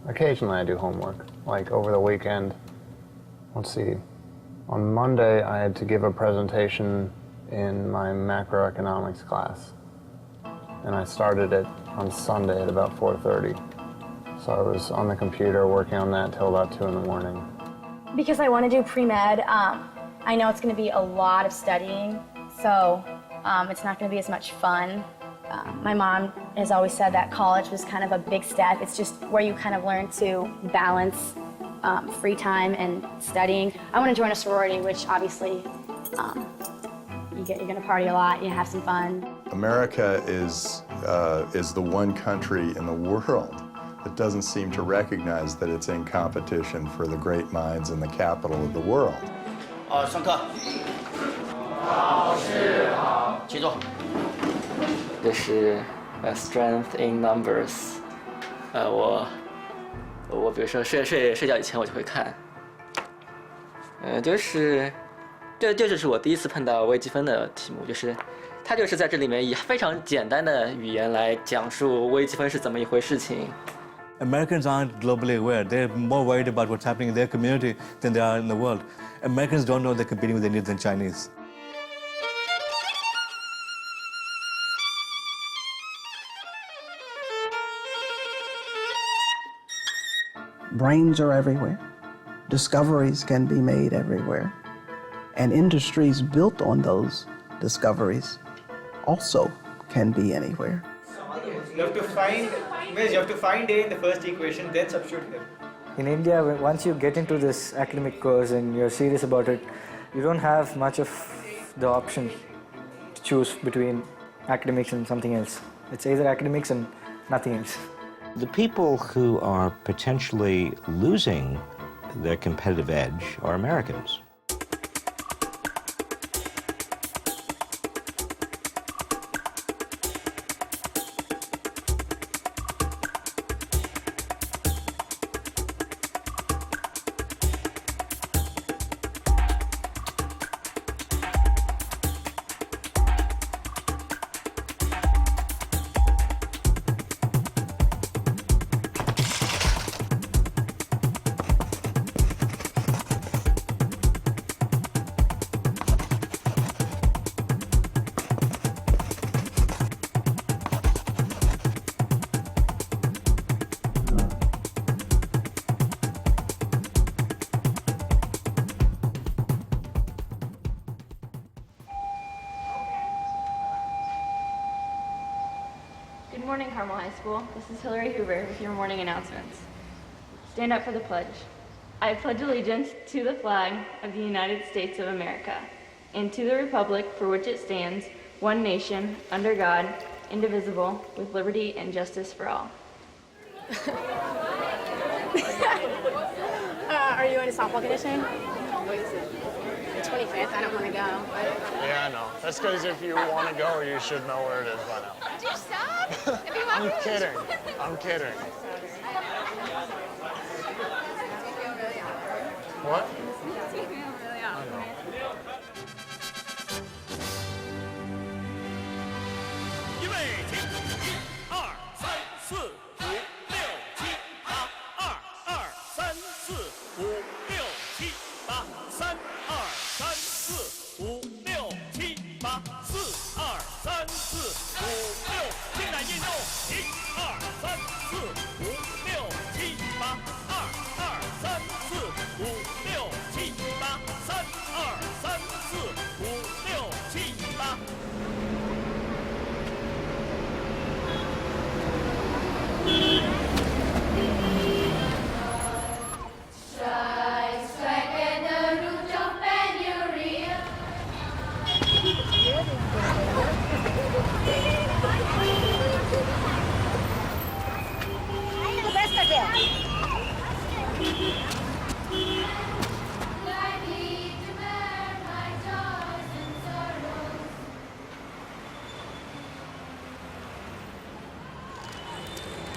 Occasionally I do homework, like over the weekend. Let's see, on Monday I had to give a presentation in my macroeconomics class, and I started it on Sunday at about 4:30. So I was on the computer working on that till about 2 in the morning. Because I want to do pre-med, I know it's going to be a lot of studying, so it's not going to be as much fun. My mom has always said that college was kind of a big step. It's just where you kind of learn to balance free time and studying. I want to join a sorority, which obviously you're going to party a lot, you have some fun. America is the one country in the world that doesn't seem to recognize that it's in competition for the great minds in the capital of the world. 上课。老师好。请坐。这是strength in numbers。我比如说睡觉以前我就会看。这就是我第一次碰到微积分的题目，它就是在这里面以非常简单的语言来讲述微积分是怎么一回事情。 Americans aren't globally aware. They're more worried about what's happening in their community than they are in the world. Americans don't know they're competing with Indians and Chinese. Brains are everywhere. Discoveries can be made everywhere. And industries built on those discoveries also can be anywhere. You have to find A in the first equation, then substitute here. In India, once you get into this academic course and you're serious about it, you don't have much of the option to choose between academics and something else. It's either academics and nothing else. The people who are potentially losing their competitive edge are Americans. Good morning, Carmel High School. This is Hillary Hoover with your morning announcements. Stand up for the pledge. I pledge allegiance to the flag of the United States of America and to the republic for which it stands, one nation, under God, indivisible, with liberty and justice for all. Are you in a softball conditioning? The 25th, I don't want to go. Yeah, I know. That's because if you want to go, you should know where it is by now. Did you stop? I'm kidding. I'm kidding. What? I know. 预备，起！1、2、3、4、5、6、7、8，2、2、3、4、5、6、7、8，3、2、3、4、5、6、7、8，4、2、3、4、5、6，进来运动，1、2、3、4、5、6、7、8，2、2、3、4、5、6、7、8，3、2、3、4、5、6、7、8。 Good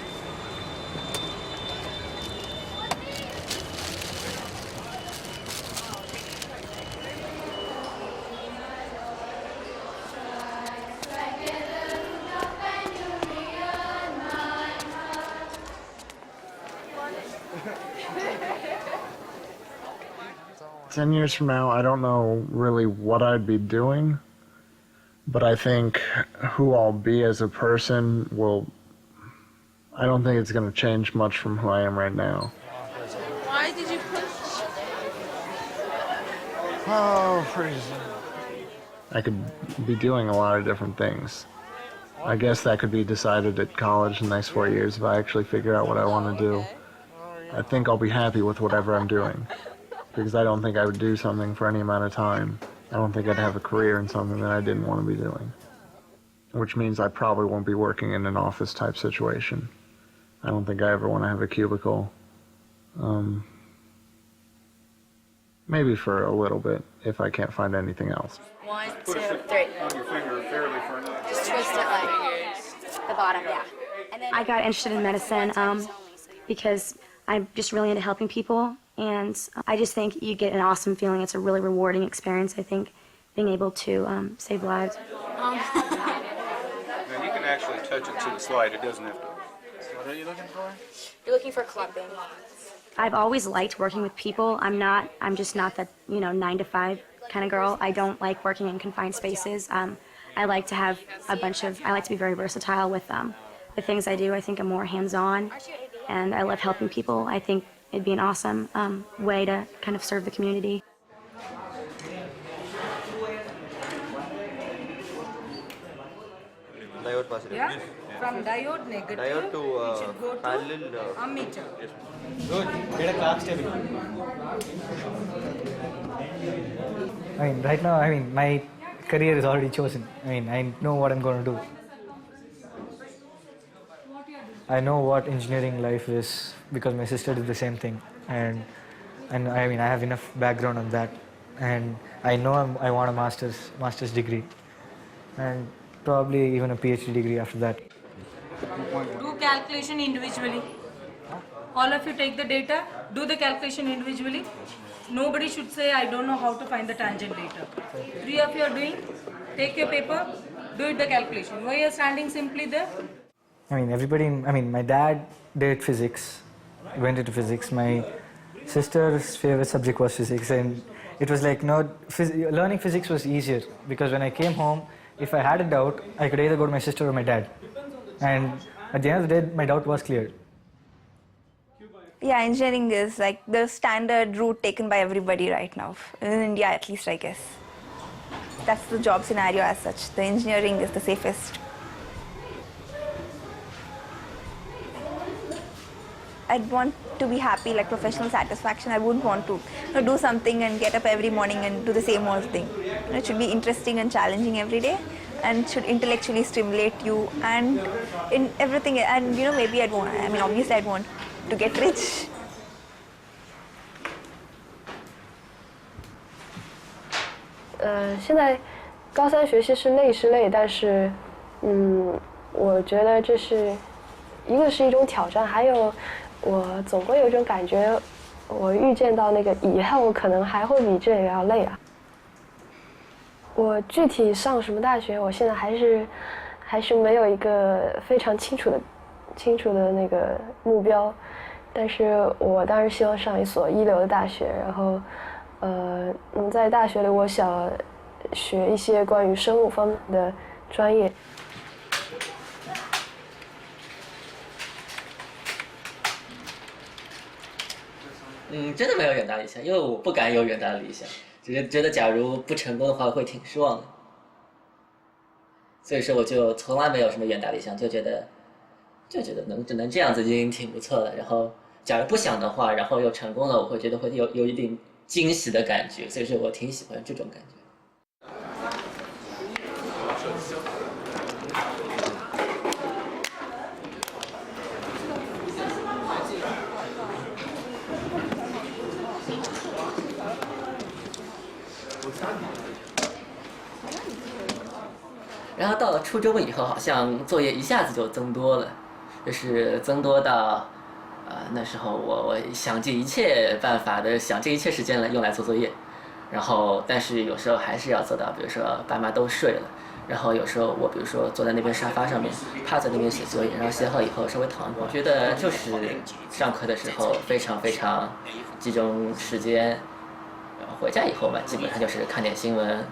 10 years from now, I don't know really what I'd be doing, but I think who I'll be as a person I don't think it's going to change much from who I am right now. Why did you push? Oh, I could be doing a lot of different things. I guess that could be decided at college in the next 4 years if I actually figure out what I want to do. I think I'll be happy with whatever I'm doing, because I don't think I would do something for any amount of time. I don't think I'd have a career in something that I didn't want to be doing, which means I probably won't be working in an office type situation. I don't think I ever want to have a cubicle. Maybe for a little bit if I can't find anything else. 1, 2, 3. On your finger fairly firm. Just twist it like the bottom, yeah. And then I got interested in medicine because I'm just really into helping people, and I just think you get an awesome feeling. It's a really rewarding experience, I think, being able to save lives. Now you can actually touch it to the slide. It doesn't have to. What are you looking for? You're looking for clumping. I've always liked working with people. I'm just not that, 9 to 5 kind of girl. I don't like working in confined spaces. I like to have I like to be very versatile with the things I do. I think I'm more hands-on, and I love helping people. I think it'd be an awesome way to kind of serve the community. Diode positive. Yeah? From diode negative, Diode to it should go to parallel. ammeter. Good. Get a clock stable. Right now, my career is already chosen. I know what I'm going to do. I know what engineering life is because my sister did the same thing, and I have enough background on that, and I know I want a master's degree, and probably even a PhD degree after that. Do calculation individually. All of you take the data, do the calculation individually. Nobody should say, I don't know how to find the tangent data. 3 of you are doing, take your paper, do it the calculation. Why you are standing simply there? My dad did physics, went into physics. My sister's favorite subject was physics, and it was like, learning physics was easier because when I came home, if I had a doubt, I could either go to my sister or my dad. And at the end of the day, my doubt was cleared. Yeah, engineering is like the standard route taken by everybody right now, in India at least, I guess. That's the job scenario as such. The engineering is the safest. I'd want to be happy, like professional satisfaction. I wouldn't want to do something and get up every morning and do the same old thing. It should be interesting and challenging every day, and should intellectually stimulate you and in everything. And maybe obviously I'd want to get rich. 现在高三学习是累是累，但是我觉得这是一种挑战，还有我总归有一种感觉，我预见到那个以后可能还会比这个要累啊。我具体上什么大学，我现在还是没有一个非常清楚的那个目标，但是我当然希望上一所一流的大学，然后在大学里我想学一些关于生物方面的专业。真的没有远大理想，因为我不敢有远大的理想，只是觉得假如不成功的话会挺失望的，所以说我就从来没有什么远大理想，就觉得能这样子已经挺不错的。然后假如不想的话，然后又成功了，我会觉得会有一点惊喜的感觉，所以说我挺喜欢这种感觉。然后到了初中以后，好像作业一下子就增多了，就是增多到，那时候我想尽一切办法的，想尽一切时间用来做作业，然后但是有时候还是要做到，比如说爸妈都睡了，然后有时候我比如说坐在那边沙发上面，趴在那边写作业，然后写好以后稍微躺一会儿，觉得就是上课的时候非常非常集中时间，回家以后嘛，基本上就是看点新闻，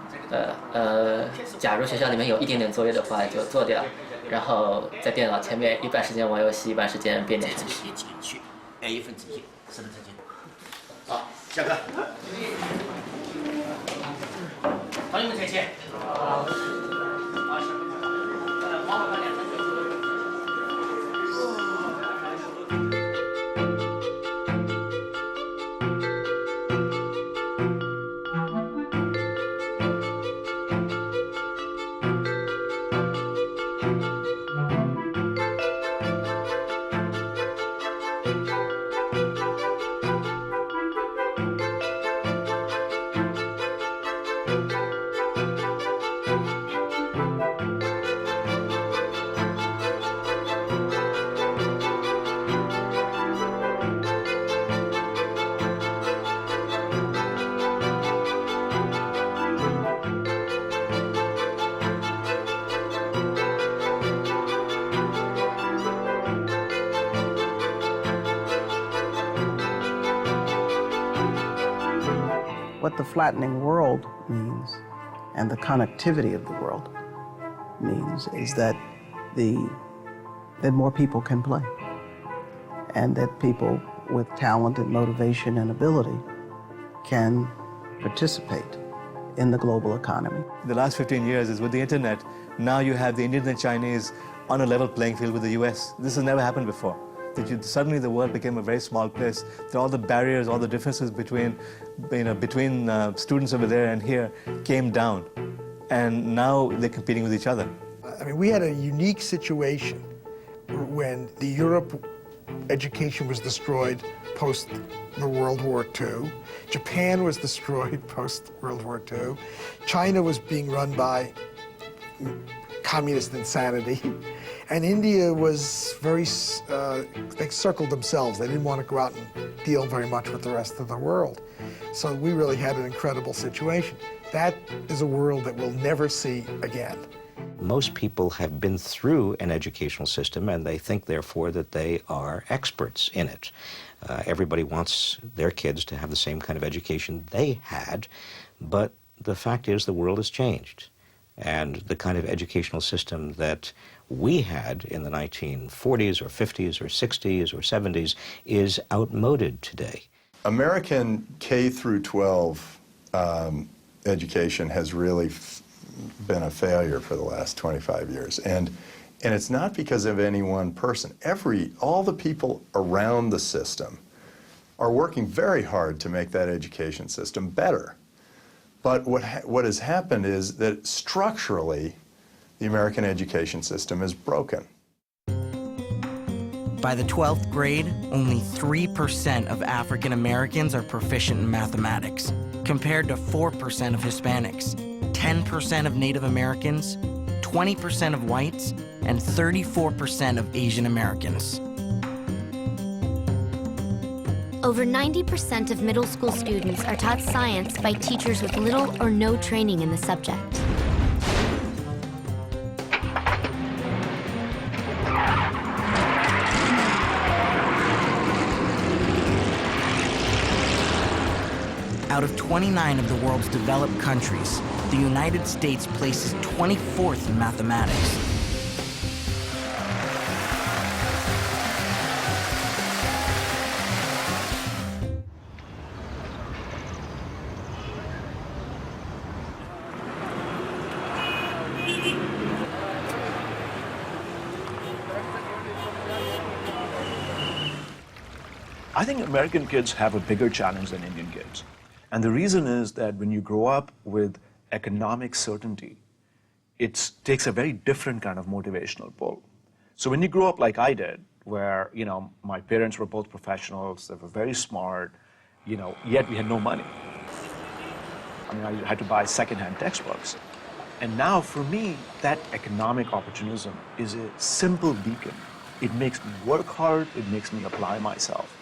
假如学校里面有一点点作业的话就做掉，然后在电脑前面一半时间玩游戏，一半时间编点程序。1分之一，4分之一。好，下课。同学们，请起。好。What the flattening world means and the connectivity of the world means is that more people can play, and that people with talent and motivation and ability can participate in the global economy. The last 15 years is with the internet. Now you have the Indians and Chinese on a level playing field with the US. This has never happened before. Suddenly the world became a very small place. All the barriers, all the differences between students over there and here came down. And now they're competing with each other. I mean, we had a unique situation when the Europe education was destroyed post the World War II. Japan was destroyed post World War II. China was being run by communist insanity. And India was very, they circled themselves. They didn't want to go out and deal very much with the rest of the world. So we really had an incredible situation. That is a world that we'll never see again. Most people have been through an educational system and they think, therefore, that they are experts in it. Everybody wants their kids to have the same kind of education they had, but the fact is the world has changed. And the kind of educational system that we had in the 1940s or 50s or 60s or 70s is outmoded today. American K through 12 education has really been a failure for the last 25 years. And it's not because of any one person. All the people around the system are working very hard to make that education system better. But what has happened is that structurally, the American education system is broken. By the 12th grade, only 3% of African Americans are proficient in mathematics, compared to 4% of Hispanics, 10% of Native Americans, 20% of whites, and 34% of Asian Americans. Over 90% of middle school students are taught science by teachers with little or no training in the subject. Out of 29 of the world's developed countries, the United States places 24th in mathematics. I think American kids have a bigger challenge than Indian kids. And the reason is that when you grow up with economic certainty, it takes a very different kind of motivational pull. So when you grow up like I did, where, my parents were both professionals, they were very smart, yet we had no money. I mean, I had to buy secondhand textbooks. And now for me, that economic opportunism is a simple beacon. It makes me work hard, it makes me apply myself.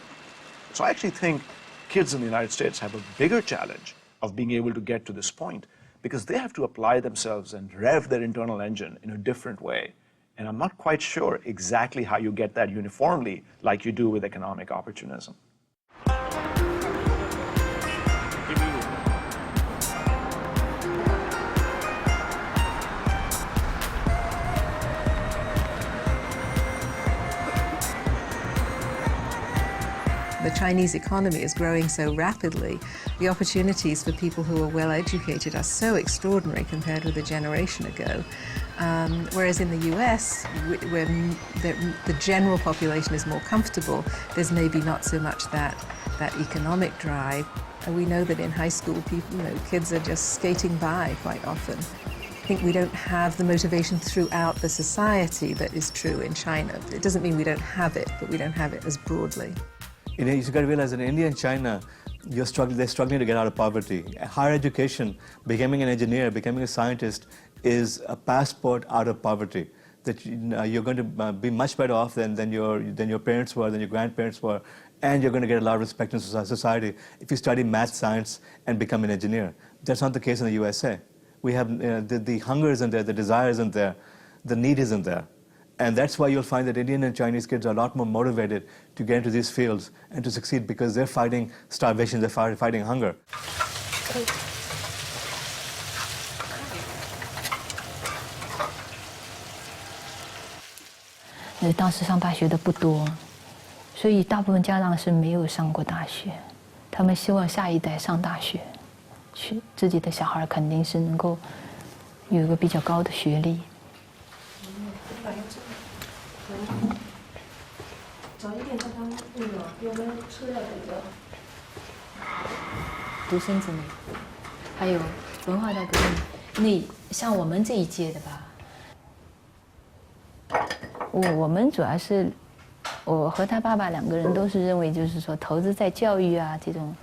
So I actually think kids in the United States have a bigger challenge of being able to get to this point because they have to apply themselves and rev their internal engine in a different way. And I'm not quite sure exactly how you get that uniformly like you do with economic opportunism. the Chinese economy is growing so rapidly, the opportunities for people who are well educated are so extraordinary compared with a generation ago. Whereas in the US, when the general population is more comfortable, there's maybe not so much that economic drive. And we know that in high school, kids are just skating by quite often. I think we don't have the motivation throughout the society that is true in China. It doesn't mean we don't have it, but we don't have it as broadly. You've got to realize in India and China, they're struggling to get out of poverty. Higher education, becoming an engineer, becoming a scientist is a passport out of poverty. That you're going to be much better off than your parents were, than your grandparents were, and you're going to get a lot of respect in society if you study math, science, and become an engineer. That's not the case in the USA. We have the hunger isn't there, the desire isn't there, the need isn't there. And that's why you'll find that Indian and Chinese kids are a lot more motivated to get into these fields and to succeed because they're fighting starvation, they're fighting hunger. 当时上大学的不多，所以大部分家长是没有上过大学，他们希望下一代上大学。 自己的小孩肯定是能够有一个比较高的学历。早一点让他那个有没有车要这个？独生子女，还有文化大革命，像我们这一届的吧，我们主要是我和他爸爸两个人都是认为，就是说投资在教育啊这种。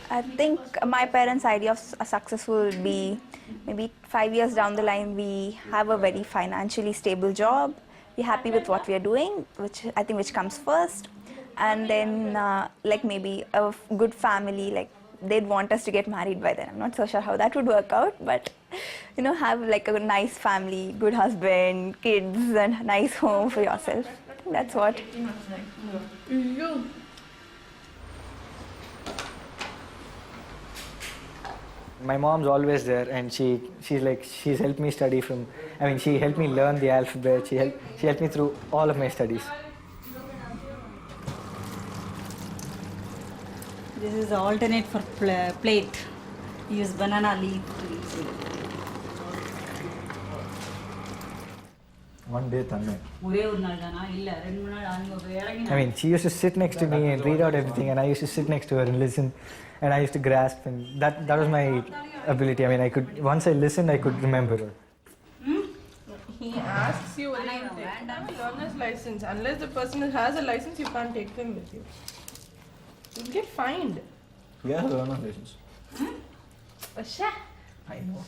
I think my parents' idea of a success will be maybe 5 years down the line we have a very financially stable job, we're happy with what we are doing, which comes first, and then like maybe a good family, like they'd want us to get married by then. I'm not so sure how that would work out, but have like a nice family, good husband, kids, and a nice home for yourself. That's what. My mom's always there, and she's helped me study from. I mean, she helped me learn the alphabet. She helped me through all of my studies. This is the alternate for plate. Use banana leaf to use it. One day, Tanmay. I I mean, she used to sit next to me and read out everything, and I used to sit next to her and listen, and I used to grasp, and that was my ability. I mean, once I listened, I could remember her. He asks you whether you take a learner's license. Unless the person has a license, you can't take them with you. You'll get fined. Yeah, learner's license. Asha. I know.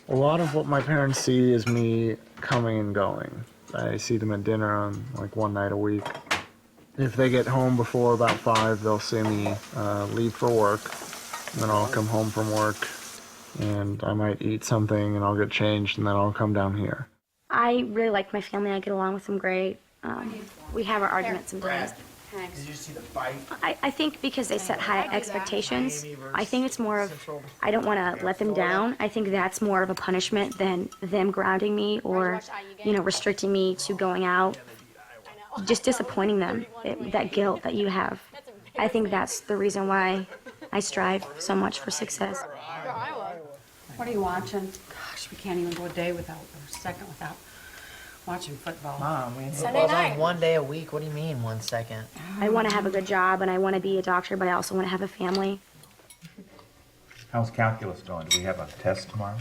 A lot of what my parents see is me coming and going. I see them at dinner on like one night a week. If they get home before about 5, they'll see me leave for work. And then I'll come home from work and I might eat something and I'll get changed and then I'll come down here. I really like my family. I get along with them great. We have our arguments sometimes. Did you see the fight? I think because they set high expectations, I think it's more of, I don't want to let them down. I think that's more of a punishment than them grounding me or, restricting me to going out. Just disappointing them, that guilt that you have. I think that's the reason why I strive so much for success. What are you watching? Gosh, we can't even go a day without, or a second without watching football. Mom, Sunday night. 1 day a week. What do you mean 1 second? I want to have a good job and I want to be a doctor, but I also want to have a family. How's calculus going? Do we have a test tomorrow?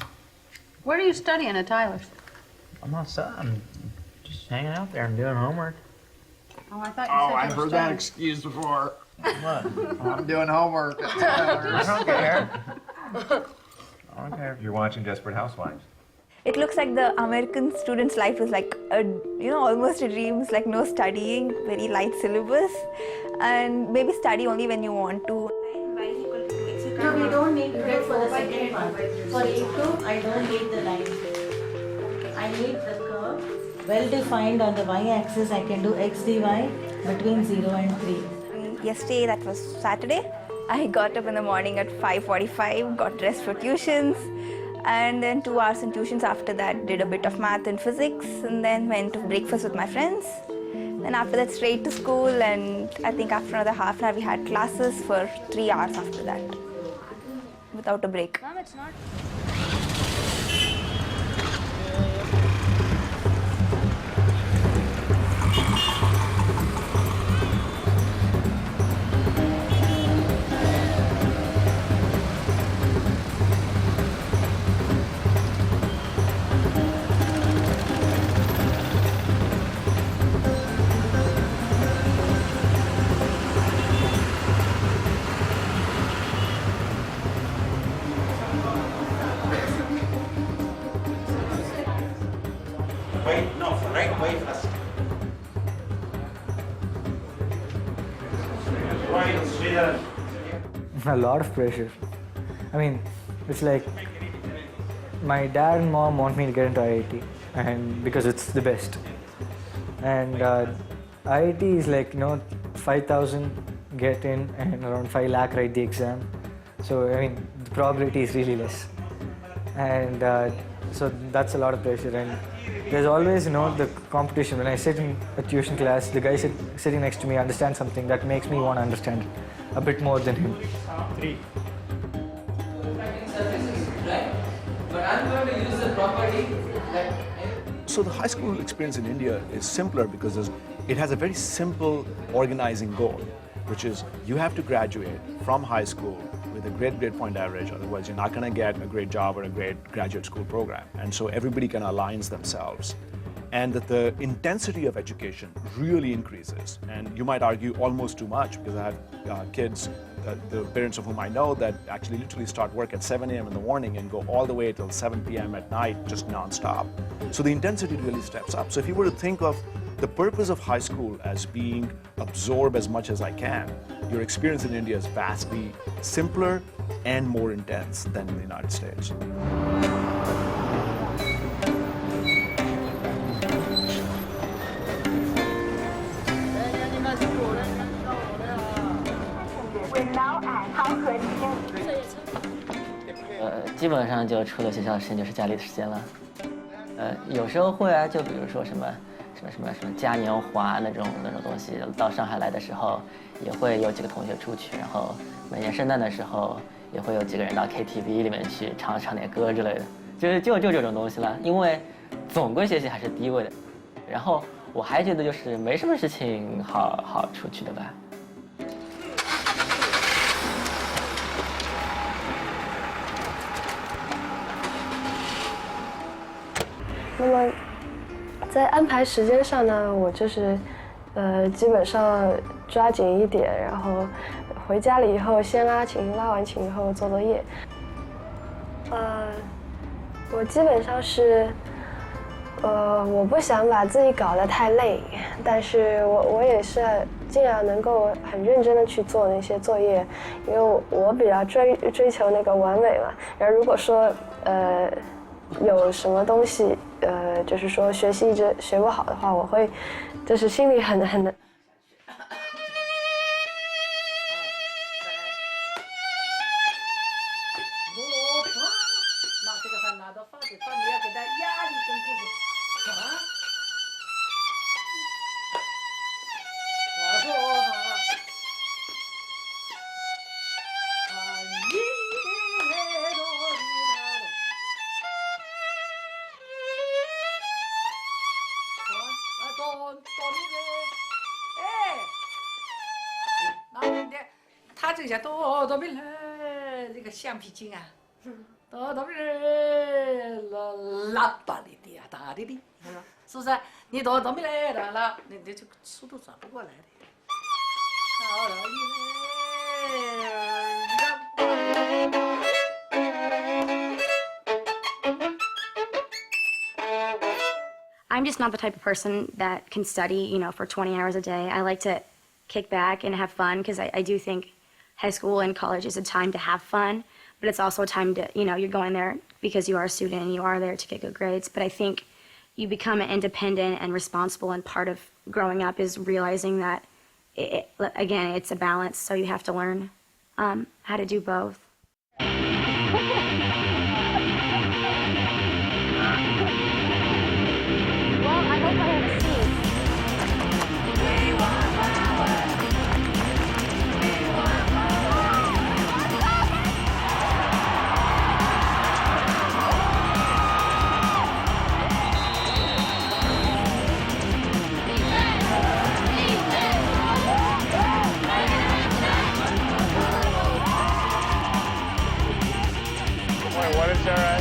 What are you studying at Tyler's? I'm not studying. I'm just hanging out there and doing homework. Oh, I thought you said I've heard that excuse before. What? I'm doing homework. I don't care. I don't care if you're watching Desperate Housewives. It looks like the American student's life is like almost a dream. It's like no studying, very light syllabus, and maybe study only when you want to. No, we don't need to for the second one. For A2, I don't need the line. I need the curve. Well defined on the y-axis, I can do x dy between 0 and 3. Yesterday, that was Saturday, I got up in the morning at 5:45, got dressed for tuitions, and then 2 hours in tuitions after that, did a bit of math and physics, and then went to breakfast with my friends. Then after that, straight to school, and I think after another half an hour, we had classes for 3 hours after that, without a break. Mom, it's not. Wait, no, right, wait first. Right, Sridhar. A lot of pressure. I mean, it's like my dad and mom want me to get into IIT, and because it's the best. And IIT is like 5,000 get in and around 5 lakh write the exam. So I mean, the probability is really less. And so that's a lot of pressure. And there's always the competition. When I sit in a tuition class, the guy sitting next to me understands something that makes me want to understand it a bit more than him. 3. But I'm going to use the property that. So the high school experience in India is simpler because it has a very simple organizing goal, which is you have to graduate from high school with a great grade point average, otherwise you're not going to get a great job or a great graduate school program. And so everybody kind of aligns themselves. And that the intensity of education really increases. And you might argue almost too much, because I have kids, the parents of whom I know, that actually literally start work at 7 a.m. in the morning and go all the way till 7 p.m. at night, just nonstop. So the intensity really steps up. So if you were to think of the purpose of high school as being absorb as much as I can, your experience in India is vastly simpler and more intense than in the United States.基本上就除了学校的时间就是家里的时间了。有时候会啊，就比如说什么嘉年华那种东西，到上海来的时候也会有几个同学出去，然后每年圣诞的时候也会有几个人到 KTV 里面去唱点歌之类的，就这种东西了。因为总归学习还是第一位的，然后我还觉得就是没什么事情好出去的吧。那么，在安排时间上呢，我就是基本上抓紧一点，然后回家了以后先拉琴，拉完琴以后做作业。我基本上是，我不想把自己搞得太累，但是我也是尽量能够很认真的去做那些作业，因为我比较追求那个完美嘛。然后如果说有什么东西就是说学习一直学不好的话，我会就是心里很他这下哆哆咪来，这个橡皮筋啊，哆哆咪来，啦哒哩滴啊哒哩滴，是不是？你哆哆咪来啦，你这个速度转不过来的。好了，I'm just not the type of person that can study, for 20 hours a day. I like to kick back and have fun because I do think high school and college is a time to have fun, but it's also a time to, you're going there because you are a student and you are there to get good grades. But I think you become independent and responsible, and part of growing up is realizing that, again, it's a balance, so you have to learn how to do both. Well, I hope I have a seat. Wait, what is there?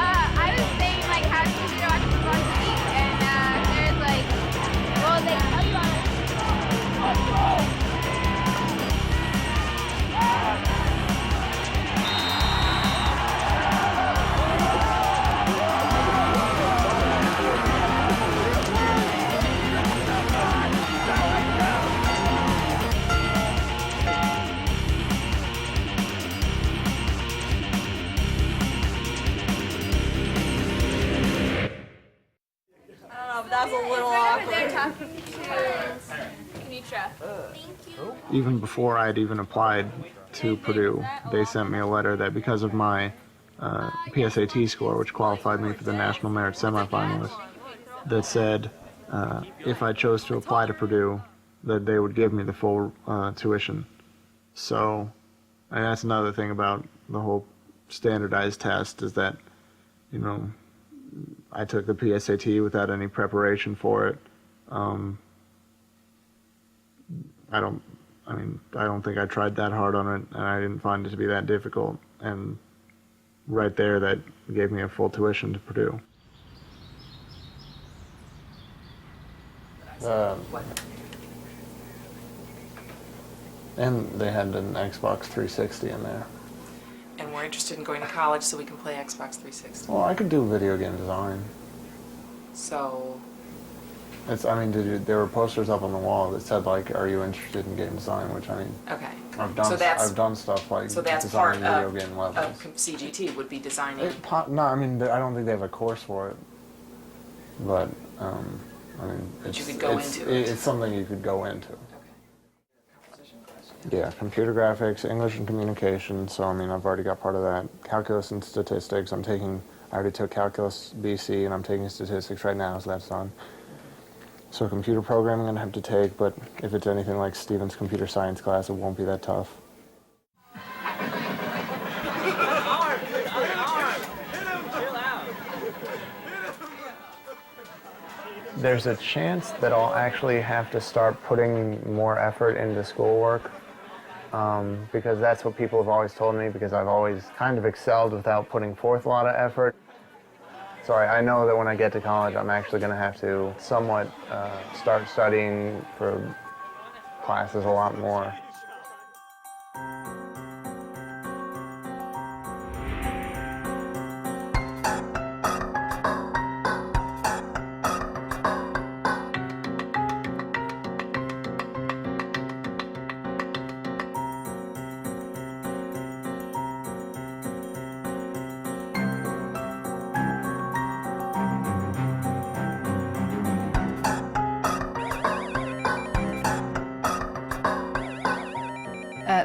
I was saying like how to watch football speak, and there's like, well, they That's a little awkward. They're talking to Kenitra. Even before I'd even applied to Purdue, they sent me a letter that because of my PSAT score, which qualified me for the National Merit Semifinalist, that said if I chose to apply to Purdue, that they would give me the full tuition. So, and that's another thing about the whole standardized test is that, you know, I took the PSAT without any preparation for it. I don't think I tried that hard on it, and I didn't find it to be that difficult. And right there, that gave me a full tuition to Purdue. And they had an Xbox 360 in there. And we're interested in going to college so we can play Xbox 360. Well, I could do video game design. So, there were posters up on the wall that said, like, are you interested in game design? Which, I mean, okay. I've done stuff like so that's part designing of, video game levels. of CGT would be designing. No, I mean, I don't think they have a course for it. But, you could go into it. It's something you could go into. Yeah, computer graphics, English and communication, so I mean, I've already got part of that. Calculus and statistics, I already took Calculus BC, and I'm taking statistics right now, so that's done. So computer programming I'm going to have to take, but if it's anything like Stephen's computer science class, it won't be that tough. There's a chance that I'll actually have to start putting more effort into schoolwork. Because that's what people have always told me, because I've always kind of excelled without putting forth a lot of effort. So I know that when I get to college, I'm actually going to have to somewhat start studying for classes a lot more.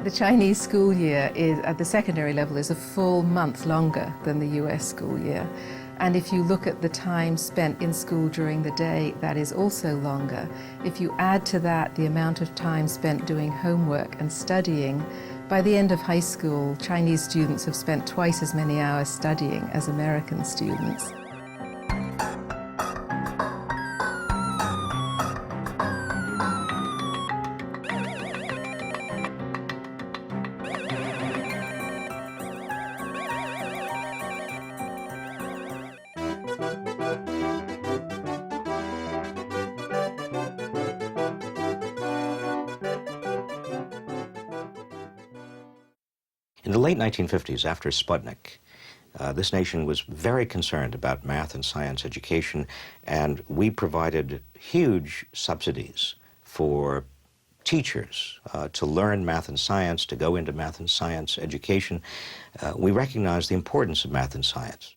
The Chinese school year at the secondary level is a full month longer than the US school year. And if you look at the time spent in school during the day, that is also longer. If you add to that the amount of time spent doing homework and studying, by the end of high school, Chinese students have spent twice as many hours studying as American students. In the late 1950s, after Sputnik, this nation was very concerned about math and science education, and we provided huge subsidies for teachers to learn math and science, to go into math and science education. We recognized the importance of math and science.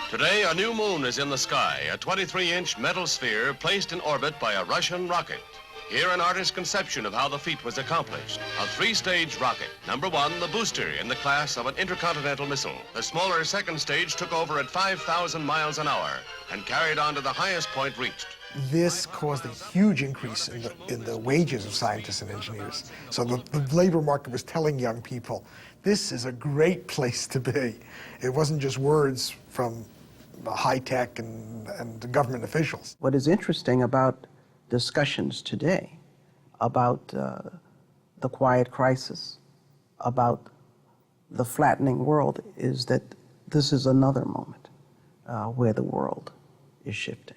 Today, a new moon is in the sky, a 23-inch metal sphere placed in orbit by a Russian rocket. Here an artist's conception of how the feat was accomplished. A three-stage rocket. Number one, the booster in the class of an intercontinental missile. The smaller second stage took over at 5,000 miles an hour and carried on to the highest point reached. This caused a huge increase in the wages of scientists and engineers. So the labor market was telling young people, this is a great place to be. It wasn't just words from high tech and government officials. What is interesting about discussions today about the quiet crisis, about the flattening world, is that this is another moment where the world is shifting.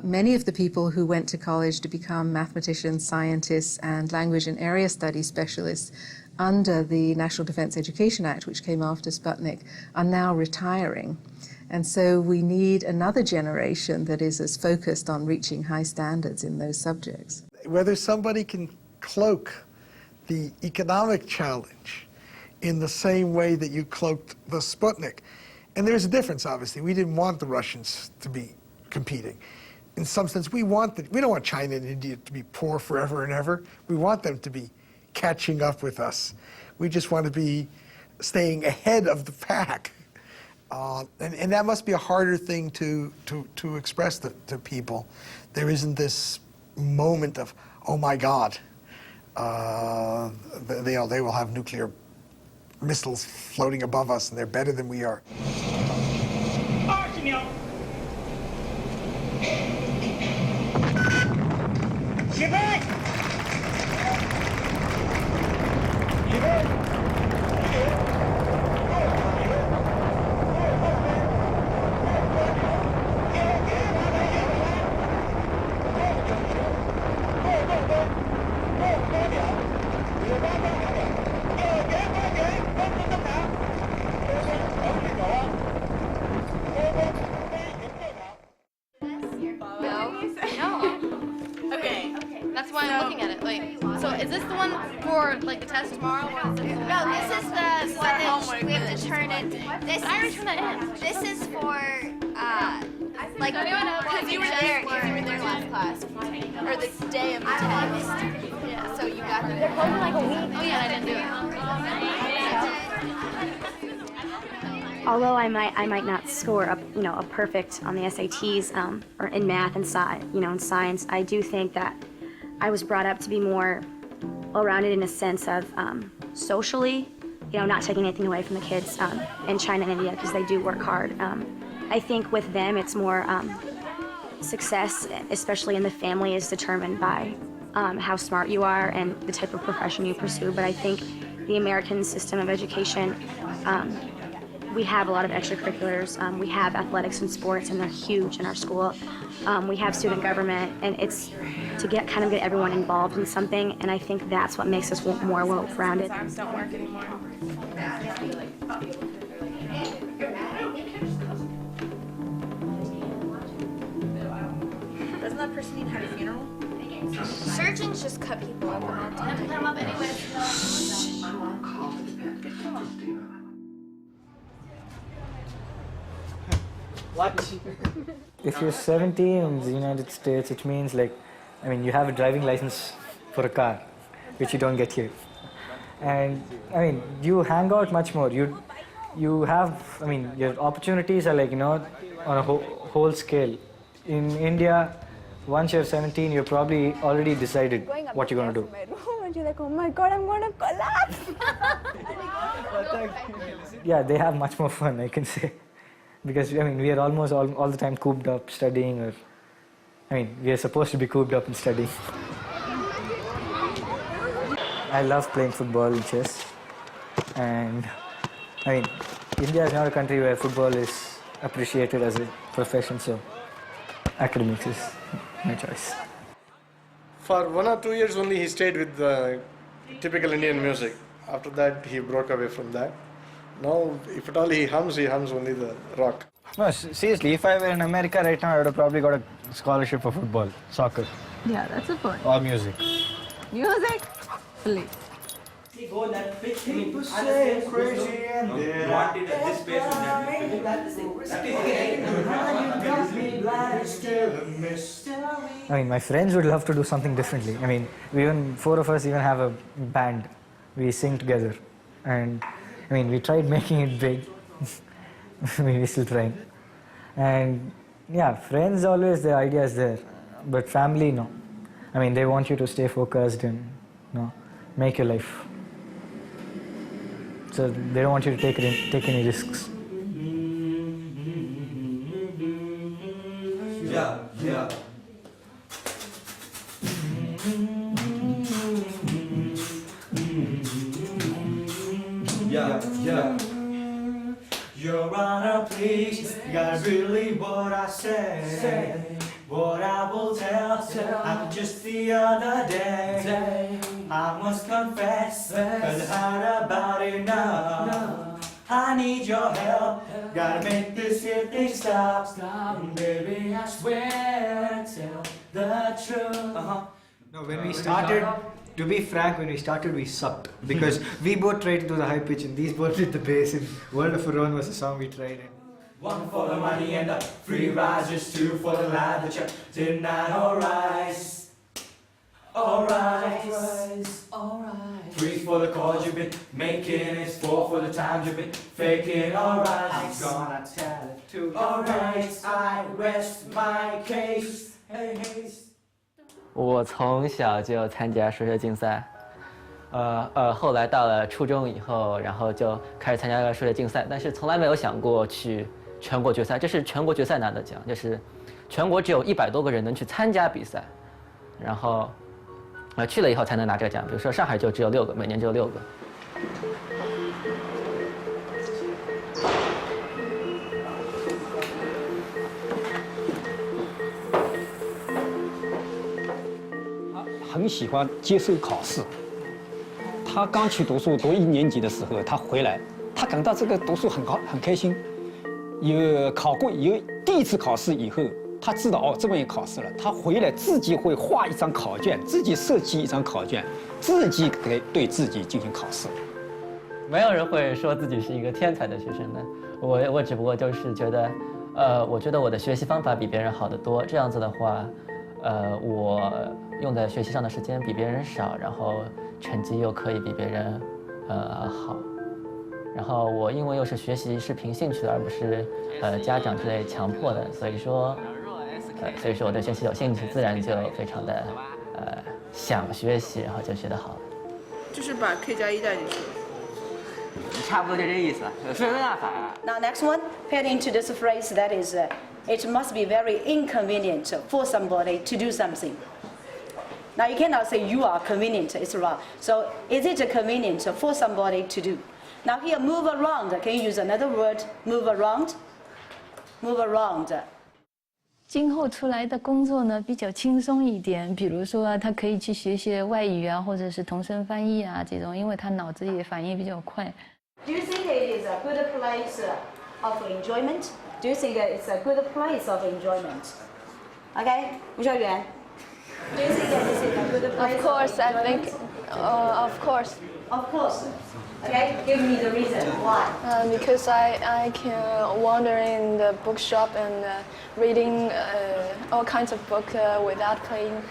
Many of the people who went to college to become mathematicians, scientists, and language and area studies specialists under the National Defense Education Act, which came after Sputnik, are now retiring. And so we need another generation that is as focused on reaching high standards in those subjects. Whether somebody can cloak the economic challenge in the same way that you cloaked the Sputnik. And there's a difference, obviously. We didn't want the Russians to be competing. In some sense, we don't want China and India to be poor forever and ever. We want them to be catching up with us. We just want to be staying ahead of the pack. And that must be a harder thing to express to people. There isn't this moment of, oh my God, they will have nuclear missiles floating above us and they're better than we are. Okay. That's why I'm looking at it. Like, so is this the one for like the test tomorrow? Or is this No, this is the one that we have to turn in. This I already turned that in. This is for like Because you were there last class, or the day of the test. Yeah. So you got them. They're closing like a week. Oh yeah, I didn't do it. Although I might not score a perfect on the SATs or in math and in science, I do think that I was brought up to be more well-rounded in a sense of socially, not taking anything away from the kids in China and India because they do work hard. I think with them it's more success, especially in the family, is determined by how smart you are and the type of profession you pursue. But I think the American system of education, we have a lot of extracurriculars. We have athletics and sports, and they're huge in our school. We have student government, and it's to get everyone involved in something, and I think that's what makes us more well-rounded. Exams don't work anymore. Doesn't that person need to have a funeral? Surgeons just cut people up all the time. Put them up anyway. If you're 17 in the United States, it means you have a driving license for a car, which you don't get here. And you hang out much more. You have, your opportunities are on a whole scale. In India, once you're 17, you're probably already decided what you're going to do. And you're like, oh my God, I'm going to collapse. Yeah, they have much more fun, I can say. Because, we are almost all the time cooped up studying, or, we are supposed to be cooped up and studying. I love playing football and chess. And, India is not a country where football is appreciated as a profession, so academics is my choice. For 1 or 2 years only he stayed with the typical Indian music. After that he broke away from that. Now, if at all he hums only the rock. No, seriously, if I were in America right now, I would have probably got a scholarship for football, soccer. Yeah, that's a point. Or music. Music? Please. People say I'm crazy and they wanted this space I mean, my friends would love to do something differently. I mean, we even 4 of us even have a band. We sing together, and I mean, we tried making it big. I mean, we're still trying. And yeah, friends always the idea is there, but family no. I mean, they want you to stay focused and make your life. So they don't want you to take any risks. Yeah. Yeah. Your Honor, please, God, really what I said, what I will tell. Just the other day, I must confess, 'cause I heard about it now. I need your help, gotta make this here thing stop. Baby, I swear, tell the truth. No, when we started, to be frank, when we started, we sucked because we both tried to do the high pitch and these both did the bass. And World of Our Own was a song we tried. One for the money and the free rides, just 2 for the life that you did not. Alright. 3 for the calls you've been making, it's 4 for the times you've been faking. Alright, I'm gonna tell it to you. Alright, I rest my case. Hey. 我从小就参加数学竞赛，后来到了初中以后，然后就开始参加了数学竞赛，但是从来没有想过去全国决赛。这是全国决赛拿的奖，就是全国只有100多个人能去参加比赛，然后去了以后才能拿这个奖。比如说上海就只有6个，每年只有6个。很喜欢接受考试。他刚去读书，读1年级的时候，他回来，他感到这个读书很开心。有考过，有第一次考试以后，他知道哦，这么也考试了。他回来自己会画一张考卷，自己设计一张考卷，自己对自己进行考试。没有人会说自己是一个天才的学生的，我只不过就是觉得，我觉得我的学习方法比别人好得多。这样子的话，我用在学习上的时间比别人少，然后成绩又可以比别人好。然后我因为又是学习是凭兴趣的，而不是家长之类强迫的，所以说我对学习有兴趣，自然就非常的想学习，然后就学得好了。就是把 K+1带进去了。差不多就这意思，所以没办法。Now next one, pay attention to this phrase that is, it must be very inconvenient for somebody to do something. Now you cannot say you are convenient, it's wrong. So is it convenient for somebody to do? Now here, move around. Can you use another word? Move around. Move around. 今后出来的工作呢比较轻松一点，比如说他可以去学些外语啊，或者是同声翻译啊这种，因为他脑子也反应比较快。Do you think it is a good place of enjoyment? Do you think it's a good place of enjoyment? Okay, 吴小媛 Do you think that this is a good place? Of course, I think. Of course. Of course. Okay, give me the reason why. Because I can wander in the bookshop and reading all kinds of books without paying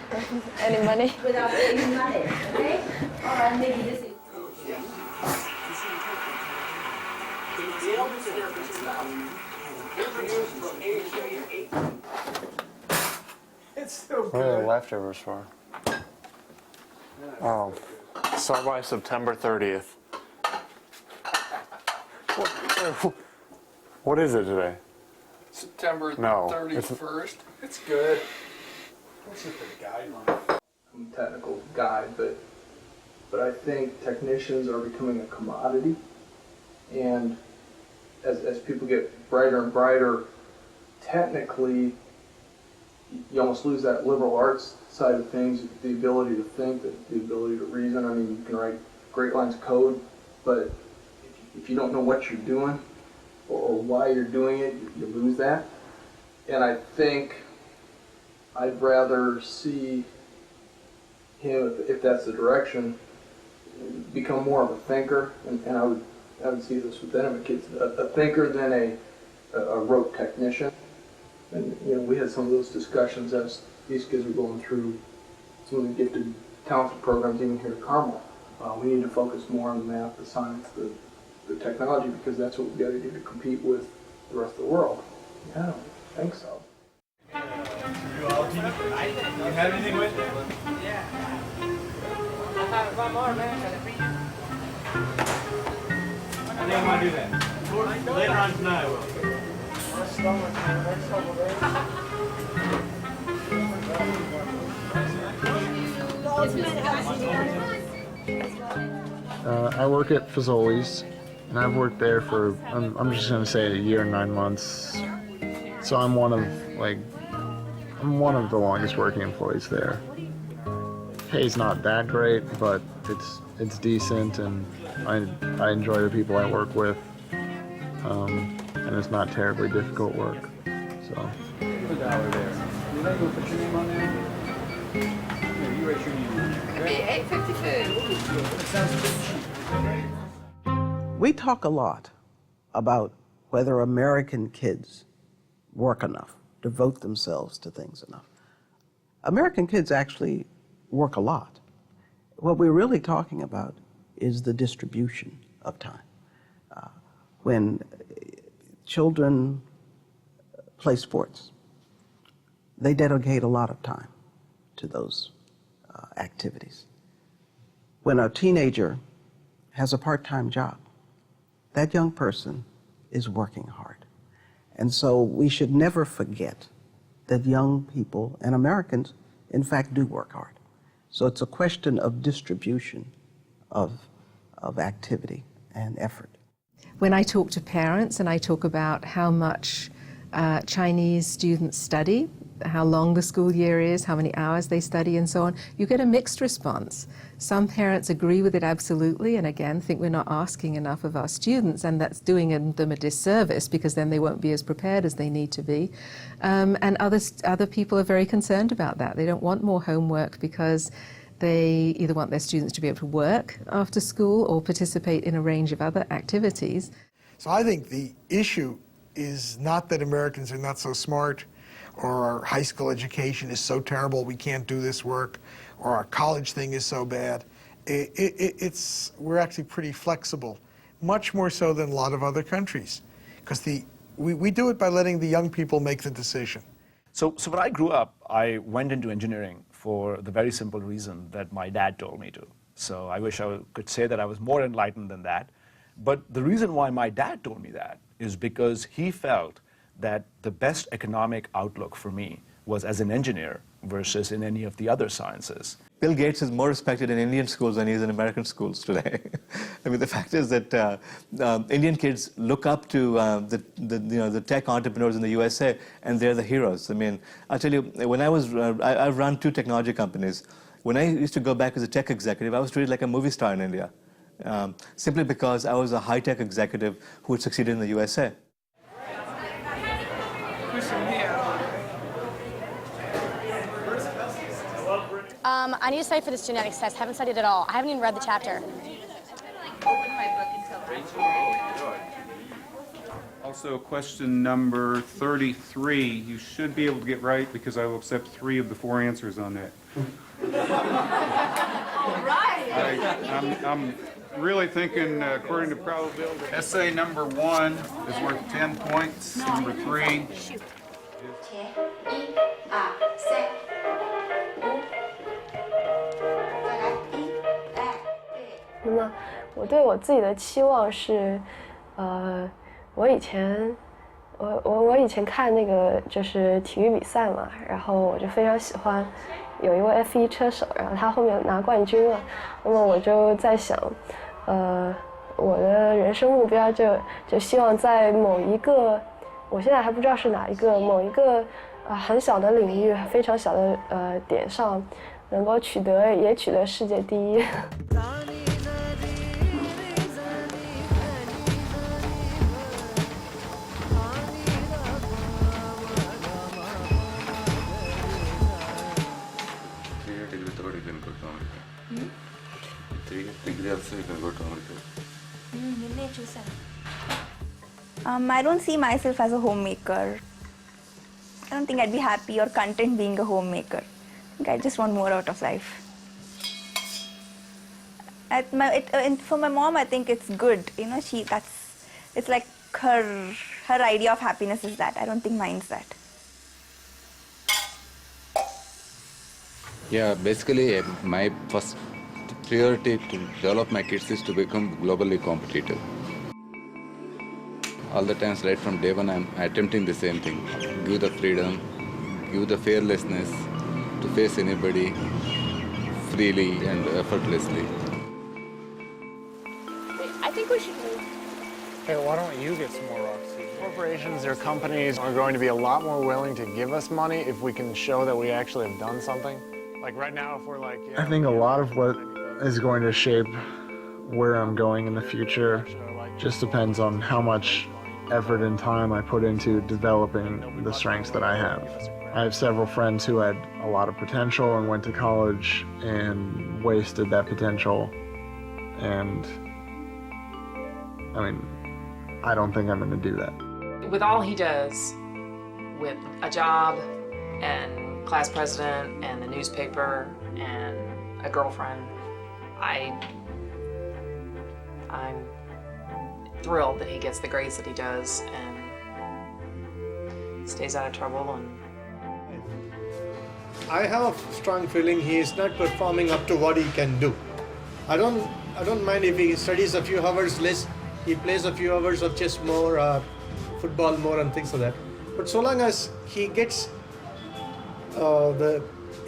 any money. Without paying money, okay? All right, maybe this is. It's so What are the good. leftovers for? Oh, saw by September 30th. What is it today? September No, 31st. It's good. It's just a guideline. Technical guy, but I think technicians are becoming a commodity, and as people get brighter and brighter, technically, you almost lose that liberal arts side of things, the ability to think, the ability to reason. I mean, you can write great lines of code, but if you don't know what you're doing or why you're doing it, you lose that. And I think I'd rather see him, if that's the direction, become more of a thinker, and I would see this with my kids, a thinker than a rote technician. And we had some of those discussions as these kids were going through some of the gifted, talented programs even here at Carmel. We need to focus more on the math, the science, the technology, because that's what we've got to do to compete with the rest of the world. Yeah, I don't think so. You have anything with you? Yeah. I have one more, man. I think I might do that. Later on tonight, I will. I work at Fazoli's, and I've worked there for, I'm just going to say, a year and 9 months. So I'm one of the longest working employees there. Pay's not that great, but it's decent, and I enjoy the people I work with, and it's not terribly difficult work. So. Put the hour there. You let me put your name on there? Here, you write your name on there. It could be $8.52. It sounds good. We talk a lot about whether American kids work enough, devote themselves to things enough. American kids actually work a lot. What we're really talking about is the distribution of time. When children play sports, they dedicate a lot of time to those activities. When a teenager has a part-time job, that young person is working hard. And so we should never forget that young people and Americans, in fact, do work hard. So it's a question of distribution of activity and effort. When I talk to parents and I talk about how much Chinese students study, how long the school year is, how many hours they study and so on, you get a mixed response. Some parents agree with it absolutely, and again think we're not asking enough of our students, and that's doing them a disservice because then they won't be as prepared as they need to be. And other people are very concerned about that. They don't want more homework because they either want their students to be able to work after school or participate in a range of other activities. So I think the issue is not that Americans are not so smart, or our high school education is so terrible we can't do this work, or our college thing is so bad. We're actually pretty flexible, much more so than a lot of other countries, because we do it by letting the young people make the decision. So when I grew up, I went into engineering for the very simple reason that my dad told me to. So I wish I could say that I was more enlightened than that. But the reason why my dad told me that is because he felt that the best economic outlook for me was as an engineer versus in any of the other sciences. Bill Gates is more respected in Indian schools than he is in American schools today. I mean, the fact is that Indian kids look up to the tech entrepreneurs in the USA, and they're the heroes. I mean, I'll tell you, when I've run 2 technology companies. When I used to go back as a tech executive, I was treated like a movie star in India, simply because I was a high-tech executive who had succeeded in the USA. I need to study for this genetics test. Haven't studied at all. I haven't even read the chapter. Also, question number 33, you should be able to get right because I will accept 3 of the 4 answers on that. All right. I'm really thinking according to probability. Essay number 1 is worth 10 points. Number 3. Shoot. 那么我对我自己的期望是，我以前看那个就是体育比赛嘛，然后我就非常喜欢有一位 F1 车手，然后他后面拿冠军了，那么我就在想，我的人生目标就希望在某一个，我现在还不知道是哪一个，某一个很小的领域，非常小的点上，能够取得世界第一。3 years degree also you can go to America. I don't see myself as a homemaker. I don't think I'd be happy or content being a homemaker. I think I just want more out of life. For my mom, I think it's good. You know, it's like her idea of happiness is that. I don't think mine's that. Yeah, basically my first priority to develop my kids is to become globally competitive. All the times right from day one I'm attempting the same thing. Give the freedom, give the fearlessness to face anybody freely and effortlessly. I think we should move. Hey, why don't you get some more rocks? Corporations or companies are going to be a lot more willing to give us money if we can show that we actually have done something. Like right now, if we're like, I think a lot of what is going to shape where I'm going in the future just depends on how much effort and time I put into developing the strengths that I have. I have several friends who had a lot of potential and went to college and wasted that potential. And I mean, I don't think I'm going to do that. With all he does, with a job and class president and the newspaper and a girlfriend, I'm thrilled that he gets the grades that he does and stays out of trouble. And I have a strong feeling he is not performing up to what he can do. I don't mind if he studies a few hours less, he plays a few hours of chess more, football more and things like that. But so long as he gets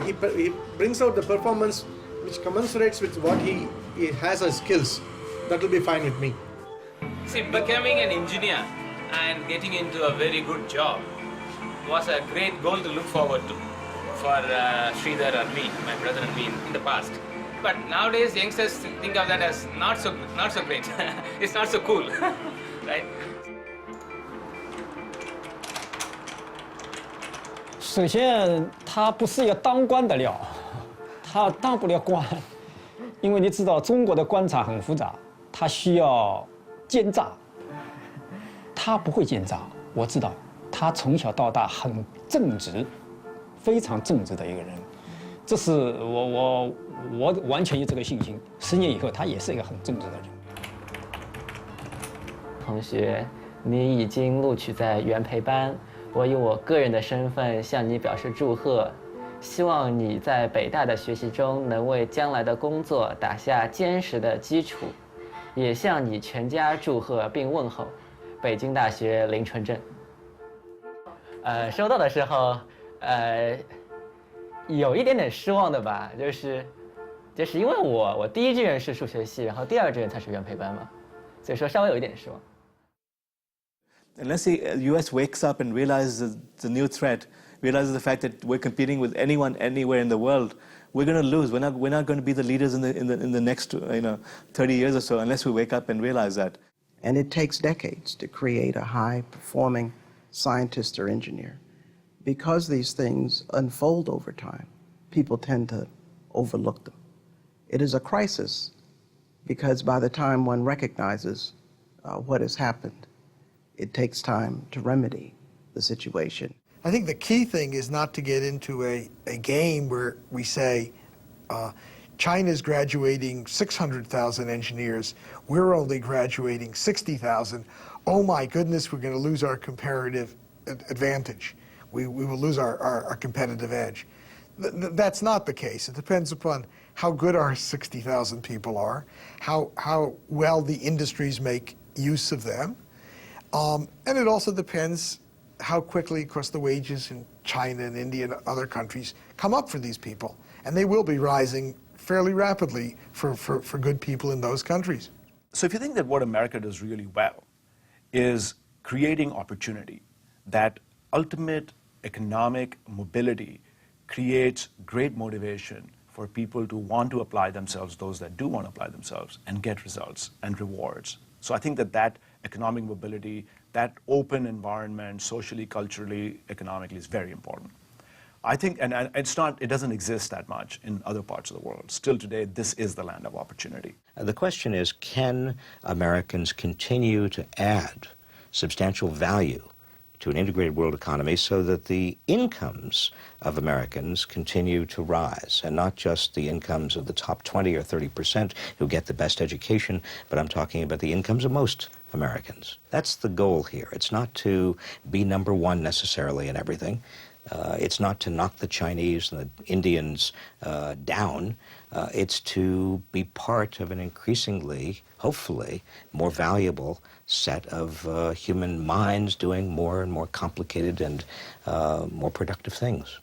he brings out the performance which commensurates with what he has as skills, that will be fine with me. See, becoming an engineer and getting into a very good job was a great goal to look forward to for Sridhar or me, my brother and me in the past. But nowadays youngsters think of that as not so great. It's not so cool, right? 首先，他不是一个当官的料，他当不了官，因为你知道中国的官场很复杂，他需要奸诈，他不会奸诈，我知道，他从小到大很正直，非常正直的一个人，这是我完全有这个信心。10年以后，他也是一个很正直的人。同学，你已经录取在原培班。 我以我个人的身份向你表示祝贺，希望你在北大的学习中能为将来的工作打下坚实的基础，也向你全家祝贺并问候。北京大学林纯正。收到的时候，有一点点失望的吧，就是因为我第一志愿是数学系，然后第二志愿才是原培班嘛，所以说稍微有一点失望。 Unless the U.S. wakes up and realizes the new threat, realizes the fact that we're competing with anyone, anywhere in the world, we're going to lose. We're not going to be the leaders in the next 30 years or so unless we wake up and realize that. And it takes decades to create a high-performing scientist or engineer. Because these things unfold over time, people tend to overlook them. It is a crisis because by the time one recognizes what has happened, it takes time to remedy the situation. I think the key thing is not to get into a game where we say, China's graduating 600,000 engineers, we're only graduating 60,000. Oh my goodness, we're going to lose our comparative advantage. We will lose our competitive edge. That's not the case. It depends upon how good our 60,000 people are, how well the industries make use of them. And it also depends how quickly, of course, the wages in China and India and other countries come up for these people. And they will be rising fairly rapidly for good people in those countries. So if you think that what America does really well is creating opportunity, that ultimate economic mobility creates great motivation for people to want to apply themselves, those that do want to apply themselves, and get results and rewards. So I think that economic mobility, that open environment, socially, culturally, economically, is very important. I think, and it doesn't exist that much in other parts of the world. Still today, this is the land of opportunity. The question is, can Americans continue to add substantial value to an integrated world economy so that the incomes of Americans continue to rise, and not just the incomes of the top 20 or 30% who get the best education, but I'm talking about the incomes of most Americans. That's the goal here. It's not to be number one necessarily in everything. It's not to knock the Chinese and the Indians down. It's to be part of an increasingly, hopefully, more valuable set of human minds doing more and more complicated and more productive things.